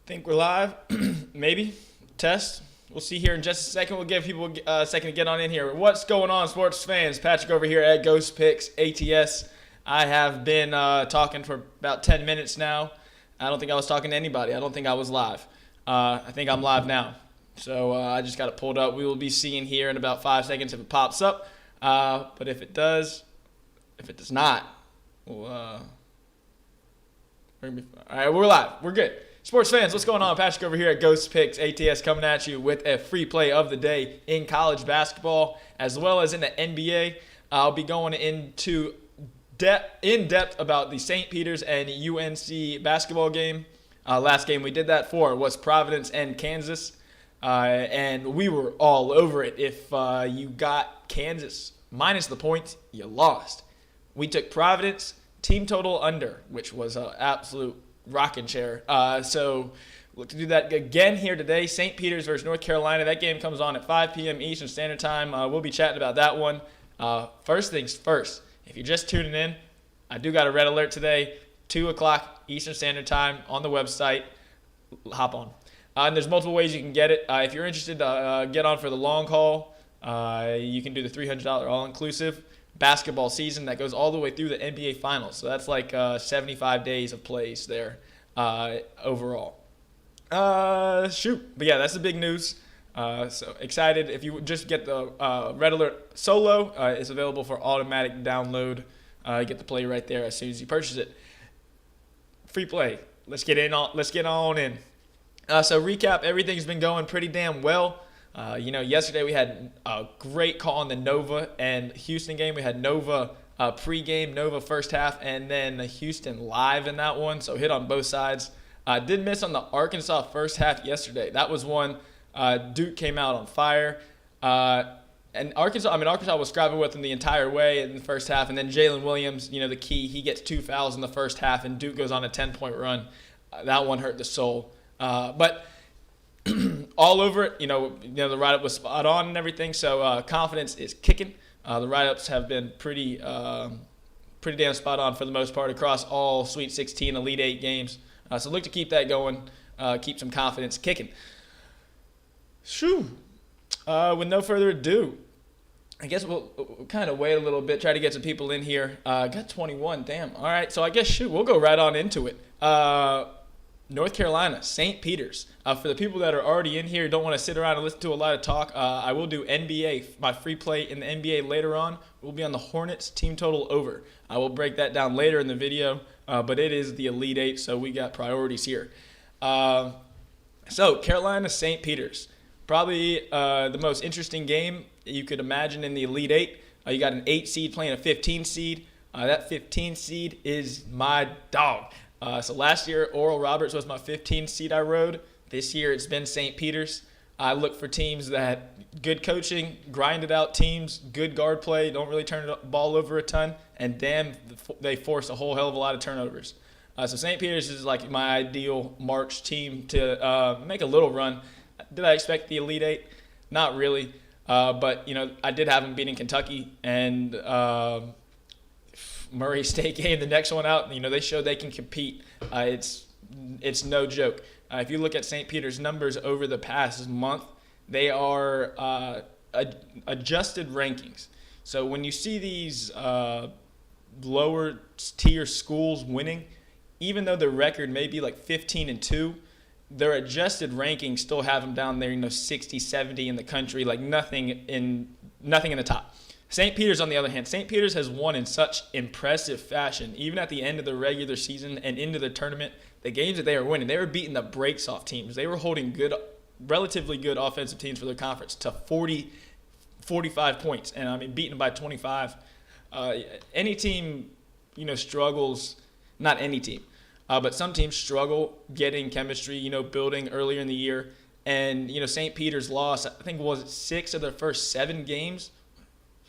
Think we're live? Maybe. Test. We'll see here in just a second. We'll give people a second to get on in here. What's going on, sports fans? Patrick over here at Ghost Picks ATS. I have been talking for about 10 minutes now. I don't think I was talking to anybody. I don't think I was live. I think I'm live now. So I just got it pulled up. We will be seeing here in about 5 seconds if it pops up. But if it does not, we'll, all right, we're live. We're good. Sports fans, what's going on? Patrick over here at Ghost Picks ATS coming at you with a free play of the day in college basketball as well as in the NBA. I'll be going into in depth about the St. Peter's and UNC basketball game. Last game we did that for was Providence and Kansas, and we were all over it. If you got Kansas minus the points, you lost. We took Providence team total under, which was an absolute rocking chair. So look to do that again here today. St. Peter's versus North Carolina. That game comes on at 5 p.m. Eastern Standard Time. We'll be chatting about that one. First things first, if you're just tuning in, I do got a red alert today, 2 o'clock Eastern Standard Time on the website. Hop on. And there's multiple ways you can get it. If you're interested to get on for the long haul, you can do the $300 all-inclusive basketball season that goes all the way through the NBA Finals. So that's like 75 days of plays there overall. But yeah, that's the big news. So excited. If you just get the Red Alert Solo, it's available for automatic download. You get the play right there as soon as you purchase it. Free play. Let's get on in. So recap, everything's been going pretty damn well. Yesterday we had a great call on the Nova and Houston game. We had Nova pregame, Nova first half, and then Houston live in that one. So hit on both sides. Did miss on the Arkansas first half yesterday. That was one. Duke came out on fire. And Arkansas was scrapping with them the entire way in the first half. And then Jalen Williams, the key, he gets 2 fouls in the first half, and Duke goes on a 10-point run. That one hurt the soul. But all over it, the write-up was spot on and everything. So confidence is kicking. The write-ups have been pretty damn spot on for the most part across all Sweet 16, Elite 8 games. So look to keep that going, keep some confidence kicking. Shoo. With no further ado, I guess we'll kind of wait a little bit, try to get some people in here. Got 21, damn. All right, so I guess, we'll go right on into it. North Carolina, St. Peter's. For the people that are already in here, don't want to sit around and listen to a lot of talk, I will do NBA, my free play in the NBA later on. We'll be on the Hornets team total over. I will break that down later in the video, but it is the Elite 8, so we got priorities here. So Carolina, St. Peter's. Probably the most interesting game you could imagine in the Elite 8. You got an 8 seed playing a 15 seed. That 15 seed is my dog. So last year, Oral Roberts was my 15 seed I rode. This year, it's been St. Peter's. I look for teams that good coaching, grinded out teams, good guard play, don't really turn the ball over a ton, and damn, they force a whole hell of a lot of turnovers. So St. Peter's is like my ideal March team to make a little run. Did I expect the Elite 8? Not really. But, I did have them beating Kentucky and Murray State game the next one out. They showed they can compete. It's no joke. If you look at St. Peter's numbers over the past month, they are adjusted rankings. So when you see these lower tier schools winning, even though their record may be like 15-2, their adjusted rankings still have them down there, 60, 70 in the country, like nothing in the top. St. Peter's, on the other hand, St. Peter's has won in such impressive fashion, even at the end of the regular season and into the tournament. The games that they were winning, they were beating the brakes off teams. They were holding relatively good offensive teams for their conference to 40, 45 points, and beaten by 25. Any team, struggles. Not any team. But some teams struggle getting chemistry, building earlier in the year. And, St. Peter's lost, I think, was it 6 of their first 7 games?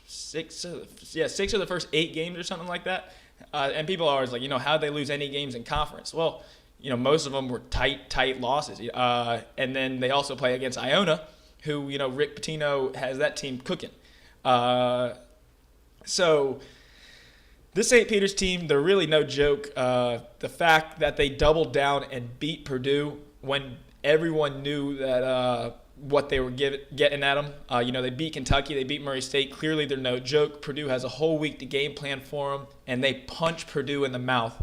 6 of the first 8 games or something like that. And people are always like, how'd they lose any games in conference? Well, most of them were tight losses. And then they also play against Iona, who, Rick Pitino has that team cooking. So this St. Peter's team, they're really no joke. The fact that they doubled down and beat Purdue when everyone knew that what they were getting at them. They beat Kentucky, they beat Murray State. Clearly, they're no joke. Purdue has a whole week to game plan for them, and they punch Purdue in the mouth.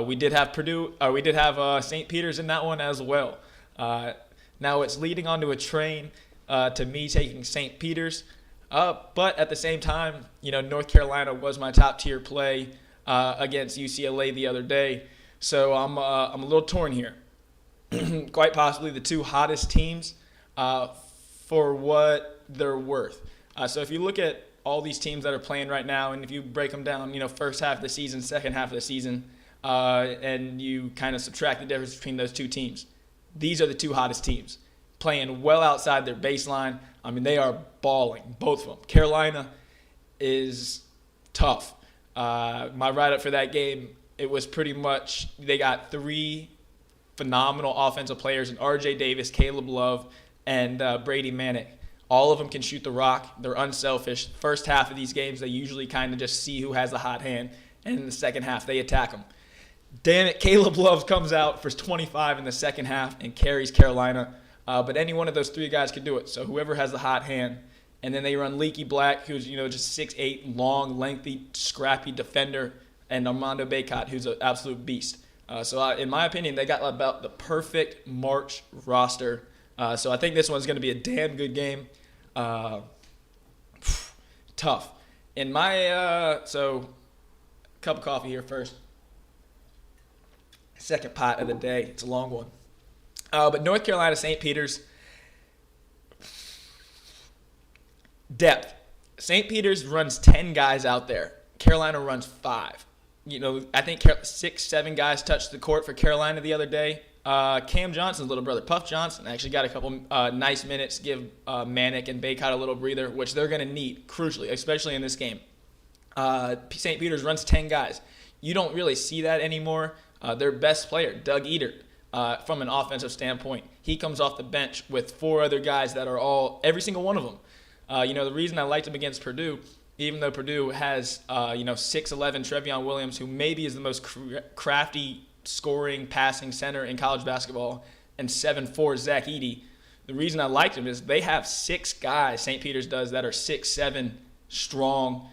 We did have St. Peter's in that one as well. Now it's leading onto a train to me taking St. Peter's. But at the same time, North Carolina was my top tier play against UCLA the other day. So I'm a little torn here. Quite possibly the two hottest teams for what they're worth. So if you look at all these teams that are playing right now, and if you break them down, first half of the season, second half of the season, and you kind of subtract the difference between those two teams, these are the two hottest teams, playing well outside their baseline. I mean, they are balling, both of them. Carolina is tough. My write-up for that game, it was pretty much they got three phenomenal offensive players in R.J. Davis, Caleb Love, and Brady Manick. All of them can shoot the rock. They're unselfish. First half of these games, they usually kind of just see who has the hot hand, and in the second half, they attack them. Damn it, Caleb Love comes out for 25 in the second half and carries Carolina. But any one of those three guys could do it. So whoever has the hot hand. And then they run Leaky Black, who's just 6'8", long, lengthy, scrappy defender, and Armando Bacot, who's an absolute beast. So in my opinion, they got about the perfect March roster. So I think this one's going to be a damn good game. Tough. In my so cup of coffee here first. Second pot of the day. It's a long one. But North Carolina, St. Peter's, depth. St. Peter's runs 10 guys out there. Carolina runs 5. I think 6, 7 guys touched the court for Carolina the other day. Cam Johnson's little brother, Puff Johnson, actually got a couple nice minutes, give Manick and Bacot a little breather, which they're going to need, crucially, especially in this game. St. Peter's runs 10 guys. You don't really see that anymore. Their best player, Doug Edert, from an offensive standpoint, he comes off the bench with 4 other guys that are every single one of them. The reason I liked him against Purdue, even though Purdue has, 6'11" Trevion Williams, who maybe is the most crafty scoring, passing center in college basketball, and 7'4" Zach Edey. The reason I liked him is they have 6 guys, St. Peter's does, that are 6'7", strong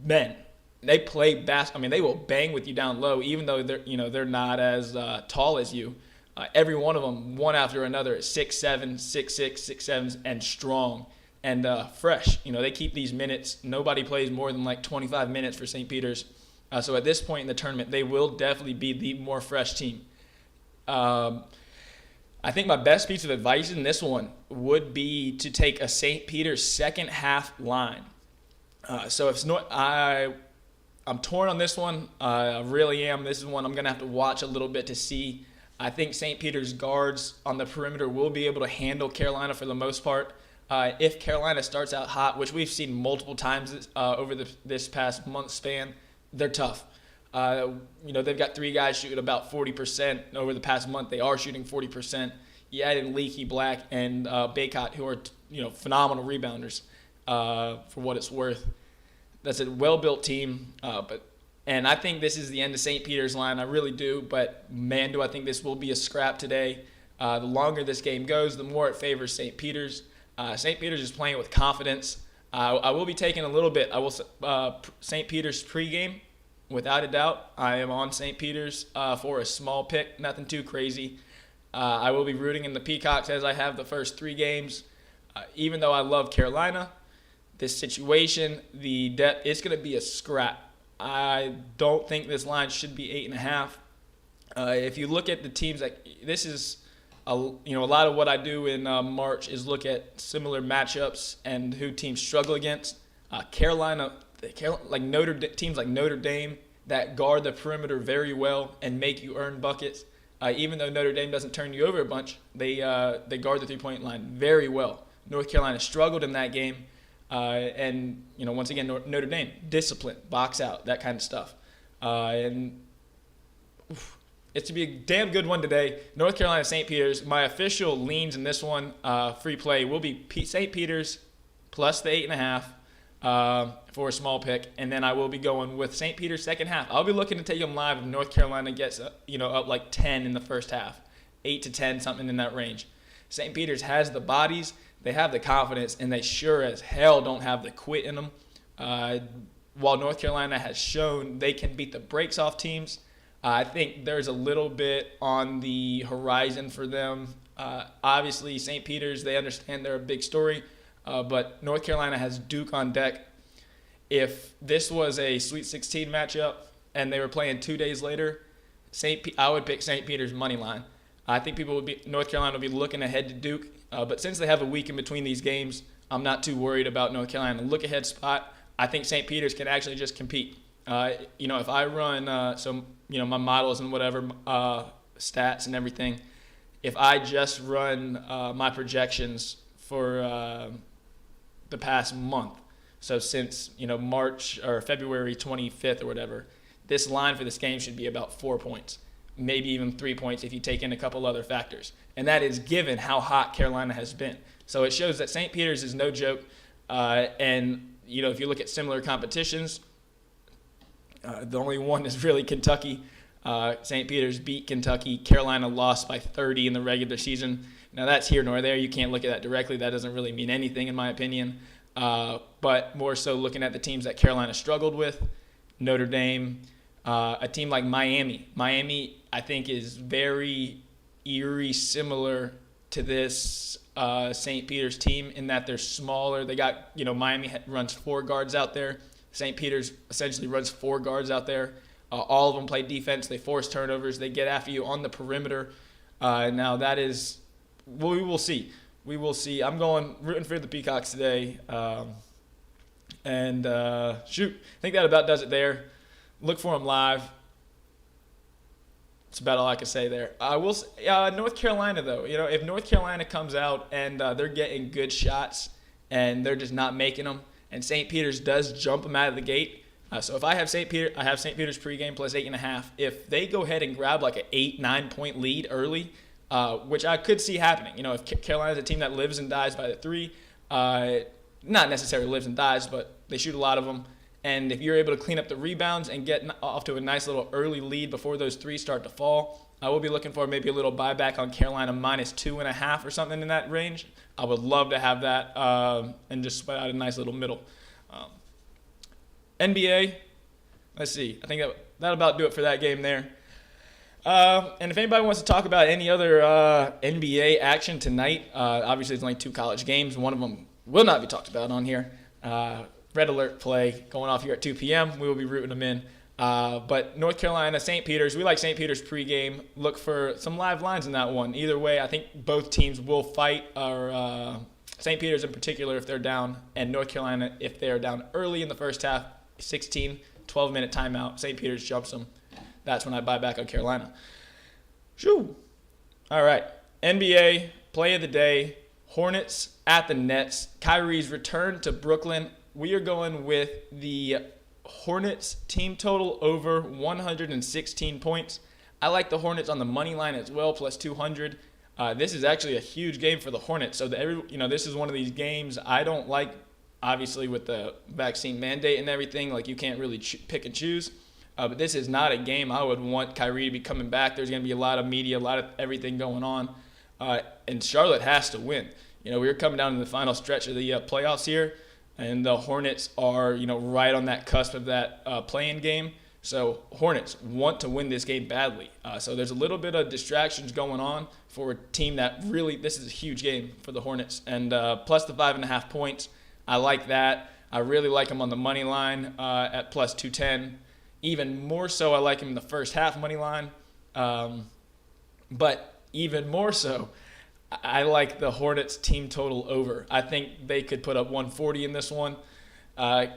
men. They play basketball. I mean, they will bang with you down low, even though they're not as tall as you. Every one of them, one after another, is 6'7", 6'6", 6'7", and strong and fresh. They keep these minutes. Nobody plays more than like 25 minutes for St. Peter's. So at this point in the tournament, they will definitely be the more fresh team. I think my best piece of advice in this one would be to take a St. Peter's second half line. So if I'm torn on this one. I really am. This is one I'm going to have to watch a little bit to see. I think St. Peter's guards on the perimeter will be able to handle Carolina for the most part. If Carolina starts out hot, which we've seen multiple times over this past month span, they're tough. They've got 3 guys shooting about 40%. Over the past month, they are shooting 40%. You add in Leaky Black and Bacot, who are phenomenal rebounders for what it's worth. That's a well-built team, and I think this is the end of St. Peter's line. I really do, but man, do I think this will be a scrap today. The longer this game goes, the more it favors St. Peter's. St. Peter's is playing with confidence. I will be taking a little bit. St. Peter's pregame, without a doubt. I am on St. Peter's for a small pick, nothing too crazy. I will be rooting in the Peacocks as I have the first 3 games. Even though I love Carolina, this situation, the depth, it's going to be a scrap. I don't think this line should be 8.5. If you look at the teams, this is a lot of what I do in March is look at similar matchups and who teams struggle against. Carolina, teams like Notre Dame that guard the perimeter very well and make you earn buckets. Even though Notre Dame doesn't turn you over a bunch, they guard the 3-point line very well. North Carolina struggled in that game. And once again, Notre Dame, discipline, box out, that kind of stuff. It's to be a damn good one today. North Carolina, St. Peter's. My official leans in this one, free play, will be St. Peter's plus the 8.5 for a small pick. And then I will be going with St. Peter's second half. I'll be looking to take them live if North Carolina gets up like 10 in the first half. 8 to 10, something in that range. St. Peter's has the bodies, they have the confidence, and they sure as hell don't have the quit in them. While North Carolina has shown they can beat the brakes off teams, I think there's a little bit on the horizon for them. Obviously, St. Peter's, they understand they're a big story, but North Carolina has Duke on deck. If this was a Sweet 16 matchup and they were playing 2 days later, I would pick St. Peter's money line. I think North Carolina will be looking ahead to Duke, but since they have a week in between these games, I'm not too worried about North Carolina. Look ahead spot. I think St. Peter's can actually just compete. If I run my models and whatever stats and everything, if I just run my projections for the past month, so since March or February 25th or whatever, this line for this game should be about 4 points, maybe even 3 points if you take in a couple other factors. And that is given how hot Carolina has been. So it shows that St. Peter's is no joke. And if you look at similar competitions, the only one is really Kentucky. St. Peter's beat Kentucky. Carolina lost by 30 in the regular season. Now, that's here nor there. You can't look at that directly. That doesn't really mean anything, in my opinion. But more so looking at the teams that Carolina struggled with, Notre Dame, a team like Miami. Miami, I think, is very eerie similar to this St. Peter's team in that they're smaller. They got, Miami runs 4 guards out there. St. Peter's essentially runs 4 guards out there. All of them play defense. They force turnovers. They get after you on the perimeter. Now that is, we will see. We will see. I'm rooting for the Peacocks today. I think that about does it there. Look for them live. That's about all I can say there. I will say, North Carolina, though. If North Carolina comes out and they're getting good shots and they're just not making them, and St. Peter's does jump them out of the gate. So if I have St. Peter's pregame plus 8.5. If they go ahead and grab like an 8-9 point lead early, which I could see happening. If Carolina's a team that lives and dies by the 3, not necessarily lives and dies, but they shoot a lot of them. And if you're able to clean up the rebounds and get off to a nice little early lead before those 3 start to fall, I will be looking for maybe a little buyback on Carolina minus 2.5 or something in that range. I would love to have that and just sweat out a nice little middle. NBA, let's see. I think that'll about do it for that game there. And if anybody wants to talk about any other NBA action tonight, obviously there's only 2 college games. One of them will not be talked about on here. Red alert play going off here at 2 p.m. We will be rooting them in. But North Carolina, St. Peter's, we like St. Peter's pregame. Look for some live lines in that one. Either way, I think both teams will fight, or St. Peter's in particular if they're down, and North Carolina if they are down early in the first half, 12-minute timeout. St. Peter's jumps them. That's when I buy back on Carolina. Shoo. All right. NBA, play of the day, Hornets at the Nets. Kyrie's return to Brooklyn. We are going with the Hornets team total over 116 points. I like the Hornets on the money line as well, plus 200. This is actually a huge game for the Hornets. So this is one of these games I don't like. Obviously, with the vaccine mandate and everything, like you can't really pick and choose. But this is not a game I would want Kyrie to be coming back. There's going to be a lot of media, a lot of everything going on, and Charlotte has to win. We're coming down to the final stretch of the playoffs here. And the Hornets are, right on that cusp of that play-in game. So Hornets want to win this game badly. So there's a little bit of distractions going on for a team that really, this is a huge game for the Hornets. And plus the 5.5 points, I like that. I really like them on the money line at plus 210. Even more so, I like them in the first half money line. But even more so, I like the Hornets team total over. I think they could put up 140 in this one, and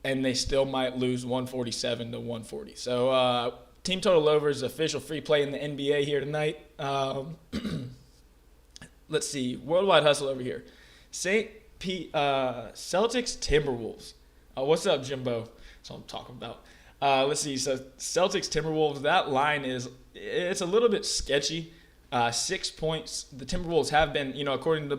they still might lose 147 to 140. So team total over is official free play in the NBA here tonight. Let's see. Worldwide hustle over here. Celtics Timberwolves. What's up, Jimbo? That's what I'm talking about. Let's see. So Celtics Timberwolves, that line it's a little bit sketchy. 6 points. The Timberwolves have been, according to,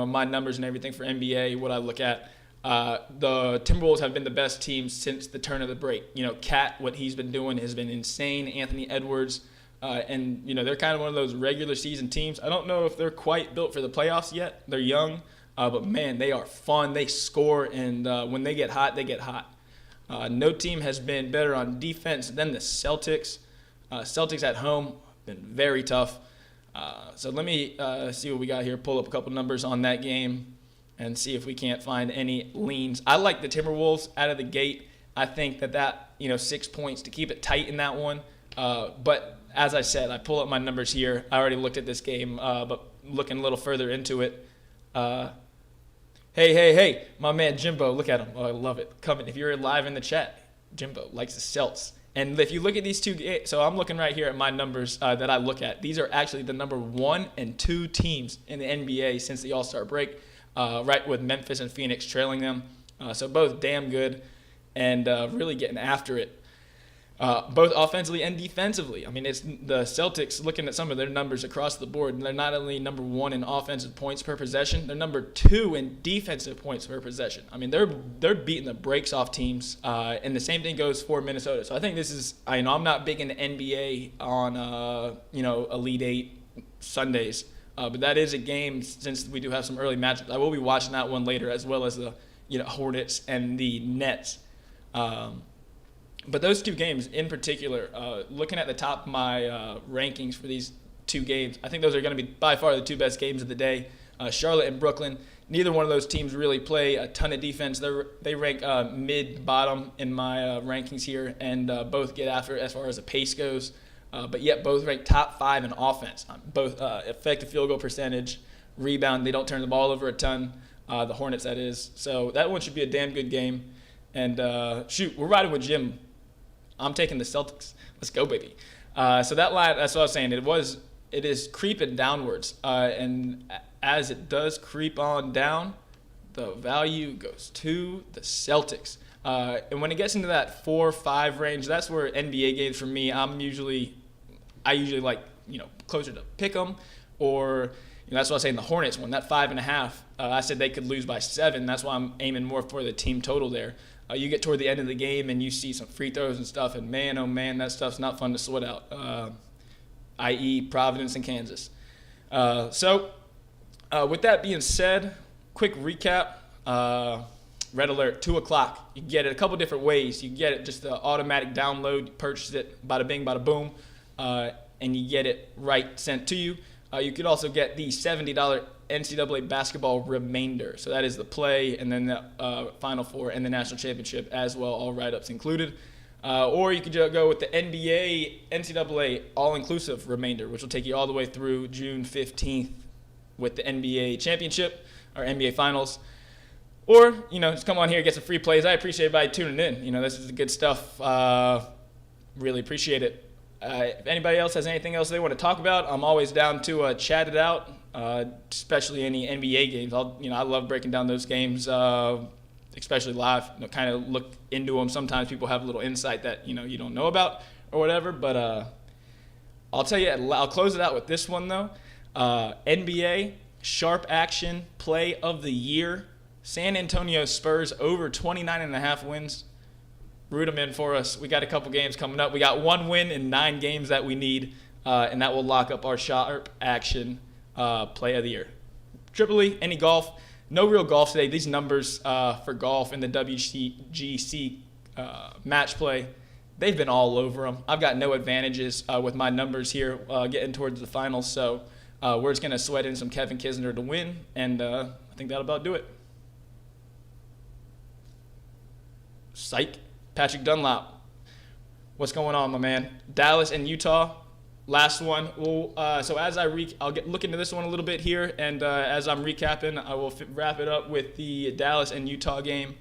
my numbers and everything for NBA, what I look at, the Timberwolves have been the best team since the turn of the break. Cat, what he's been doing has been insane. Anthony Edwards, And, they're kind of one of those regular season teams. I don't know if they're quite built for the playoffs yet. They're young, but, man, they are fun. They score, and when they get hot, they get hot. No team has been better on defense than the Celtics. Celtics at home, been very tough. So let me see what we got here, pull up a couple numbers on that game and see if we can't find any leans. I like the Timberwolves out of the gate. I think that 6 points to keep it tight in that one. But as I said, I pull up my numbers here. I already looked at this game, but looking a little further into it. Hey, my man Jimbo, look at him. Oh, I love it. Coming. If you're live in the chat, Jimbo likes the Celts. And if you look at these two games, so I'm looking right here at my numbers that I look at. These are actually the number 1 and 2 teams in the NBA since the All-Star break, right with Memphis and Phoenix trailing them. So both damn good and really getting after it. Both offensively and defensively. I mean, it's the Celtics, looking at some of their numbers across the board, they're not only number 1 in offensive points per possession, they're number 2 in defensive points per possession. I mean, they're beating the brakes off teams, and the same thing goes for Minnesota. So I think this is, I'm not big into NBA on, Elite 8 Sundays, but that is a game, since we do have some early matchups. I will be watching that one later, as well as the, Hornets and the Nets. But those two games in particular, looking at the top of my rankings for these two games, I think those are going to be by far the two best games of the day. Charlotte and Brooklyn, neither one of those teams really play a ton of defense. They rank mid-bottom in my rankings here, and both get after it as far as the pace goes. But yet both rank top 5 in offense. Both effective field goal percentage, rebound. They don't turn the ball over a ton, the Hornets, that is. So that one should be a damn good game. And, we're riding with Jim. I'm taking the Celtics. Let's go, baby. So that line, that's what I was saying. It is creeping downwards. And as it does creep on down, the value goes to the Celtics. And when it gets into that 4-5 range, that's where NBA games for me, I usually like, closer to pick 'em, or that's what I was saying, the Hornets one, that 5.5. I said they could lose by 7. That's why I'm aiming more for the team total there. You get toward the end of the game and you see some free throws and stuff, and man, oh man, that stuff's not fun to sweat out, i.e. Providence and Kansas. So with that being said, quick recap. Red Alert, 2 o'clock. You can get it a couple different ways. You can get it just the automatic download, you purchase it, bada bing, bada boom, and you get it right sent to you. You could also get the $70 NCAA basketball remainder. So that is the play and then the Final Four and the national championship as well, all write-ups included. Or you could go with the NBA NCAA all-inclusive remainder, which will take you all the way through June 15th with the NBA championship or NBA finals. Or, just come on here and get some free plays. I appreciate everybody tuning in. This is the good stuff. Really appreciate it. If anybody else has anything else they want to talk about, I'm always down to chat it out, especially any NBA games. I love breaking down those games, especially live. Kind of look into them. Sometimes people have a little insight that you don't know about or whatever. But I'll tell you, I'll close it out with this one though. NBA sharp action play of the year. San Antonio Spurs over 29.5 wins. Root them in for us. We got a couple games coming up. We got 1 win in 9 games that we need, and that will lock up our sharp action play of the year. Tripoli, any golf? No real golf today. These numbers for golf in the WGC match play, they've been all over them. I've got no advantages with my numbers here getting towards the finals, so we're just going to sweat in some Kevin Kisner to win, and I think that'll about do it. Psych. Patrick Dunlop, what's going on, my man? Dallas and Utah, last one. So as I'll look into this one a little bit here, and as I'm recapping, I will wrap it up with the Dallas and Utah game.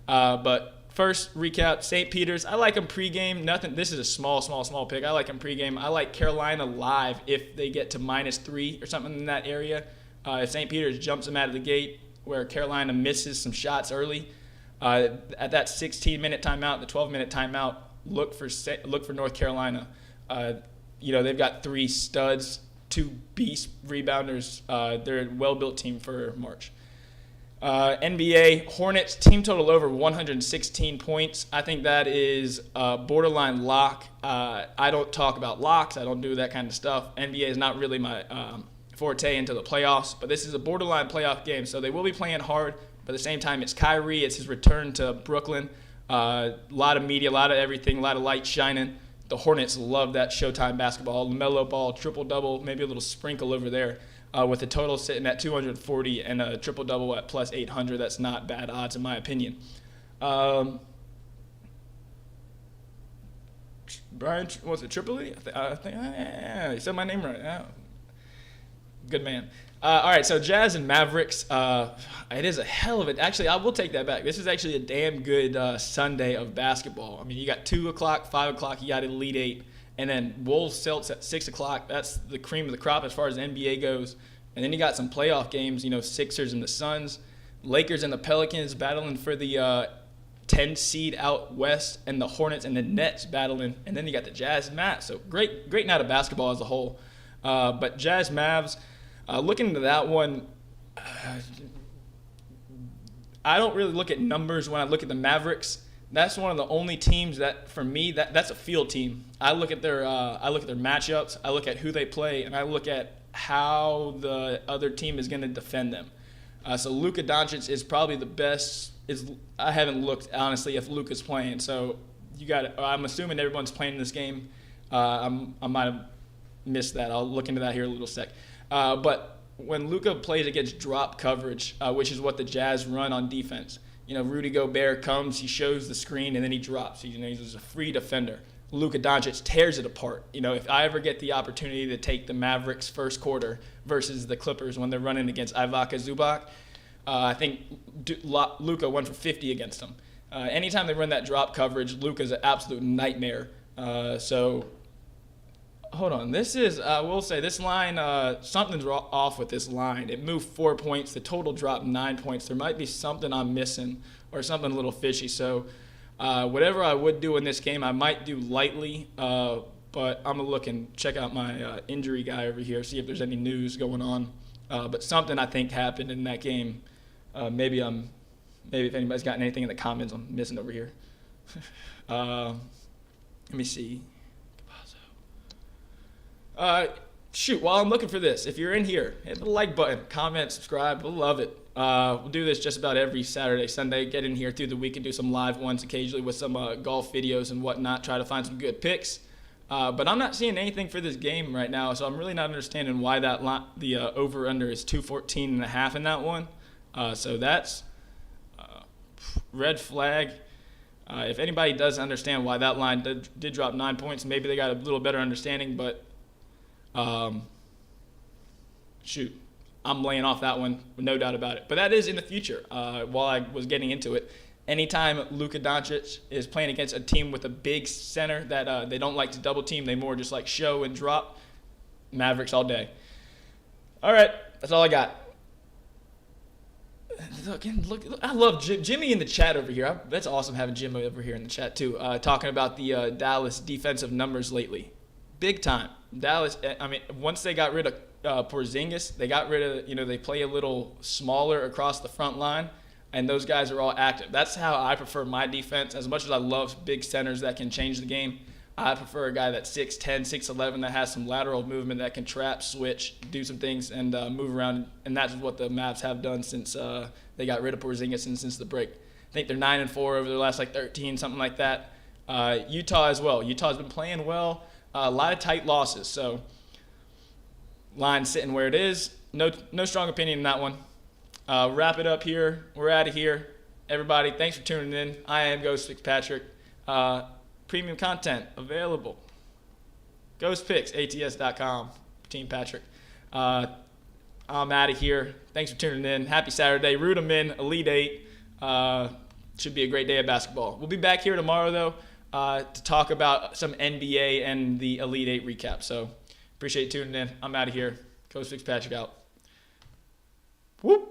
But first, recap, St. Peter's. I like them pregame. Nothing. This is a small pick. I like them pregame. I like Carolina live if they get to -3 or something in that area. If St. Peter's jumps them out of the gate, where Carolina misses some shots early. At that 16-minute timeout, the 12-minute timeout, look for North Carolina. They've got 3 studs, 2 beast rebounders. They're a well-built team for March. NBA Hornets team total over 116 points. I think that is a borderline lock. I don't talk about locks. I don't do that kind of stuff. NBA is not really my forte into the playoffs, but this is a borderline playoff game, so they will be playing hard. But at the same time, it's Kyrie. It's his return to Brooklyn. A lot of media, a lot of everything, a lot of light shining. The Hornets love that Showtime basketball. LaMelo Ball, triple-double, maybe a little sprinkle over there. With the total sitting at 240 and a triple-double at plus 800. That's not bad odds in my opinion. Brian, was it Tripoli? I think you said my name right. Good man. All right, so Jazz and Mavericks. It is a hell of it. Actually, I will take that back. This is actually a damn good Sunday of basketball. I mean, you got 2 o'clock, 5 o'clock, you got Elite Eight. And then Wolves Celtics at 6 o'clock. That's the cream of the crop as far as the NBA goes. And then you got some playoff games, Sixers and the Suns, Lakers and the Pelicans battling for the 10 seed out west, and the Hornets and the Nets battling. And then you got the Jazz and Mavs. So great night of basketball as a whole. But Jazz Mavs, looking into that one, I don't really look at numbers when I look at the Mavericks. That's one of the only teams that, for me, that's a field team. I look at their matchups, I look at who they play, and I look at how the other team is going to defend them. So Luka Doncic is probably the best. I haven't looked honestly if Luka's playing. So I'm assuming everyone's playing this game. I might have missed that. I'll look into that here in a little sec. But when Luka plays against drop coverage, which is what the Jazz run on defense. Rudy Gobert comes, he shows the screen, and then he drops. He's a free defender. Luka Doncic tears it apart. If I ever get the opportunity to take the Mavericks first quarter versus the Clippers when they're running against Ivica Zubac, I think Luka went for 50 against them. Anytime they run that drop coverage, Luka's an absolute nightmare. So hold on. I will say this line, something's off with this line. It moved 4 points. The total dropped 9 points. There might be something I'm missing or something a little fishy. So whatever I would do in this game, I might do lightly. But I'm going to look and check out my injury guy over here, see if there's any news going on. But something I think happened in that game. Maybe if anybody's got anything in the comments I'm missing over here. Let me see. While I'm looking for this, if you're in here, hit the like button, comment, subscribe. We'll love it. We'll do this just about every Saturday, Sunday. Get in here through the week and do some live ones occasionally with some golf videos and whatnot. Try to find some good picks. But I'm not seeing anything for this game right now, so I'm really not understanding why the over-under is 214.5 in that one. So that's red flag. If anybody does understand why that line did drop 9 points, maybe they got a little better understanding, but I'm laying off that one, no doubt about it. But that is in the future. While I was getting into it, anytime Luka Doncic is playing against a team with a big center that they don't like to double team, they more just like show and drop, Mavericks all day. All right, that's all I got. Look, I love Jimmy in the chat over here. That's awesome having Jimmy over here in the chat too, talking about the Dallas defensive numbers lately. Big time. Dallas, once they got rid of Porzingis, they got rid of, they play a little smaller across the front line, and those guys are all active. That's how I prefer my defense. As much as I love big centers that can change the game, I prefer a guy that's 6'10", 6'11", that has some lateral movement, that can trap, switch, do some things, and move around. And that's what the Mavs have done since they got rid of Porzingis and since the break. I think they're 9-4 over their last 13, something like that. Utah as well. Utah's been playing well. A lot of tight losses, so line sitting where it is. No strong opinion in that one. Wrap it up here. We're out of here. Everybody, thanks for tuning in. I am Ghost Fitzpatrick. Premium content available. GhostPicks, ATS.com. Team Patrick. I'm out of here. Thanks for tuning in. Happy Saturday. Root 'em in. Elite Eight. Should be a great day of basketball. We'll be back here tomorrow, though, to talk about some NBA and the Elite Eight recap. So appreciate you tuning in. I'm out of here. Coach Fitzpatrick out. Whoop.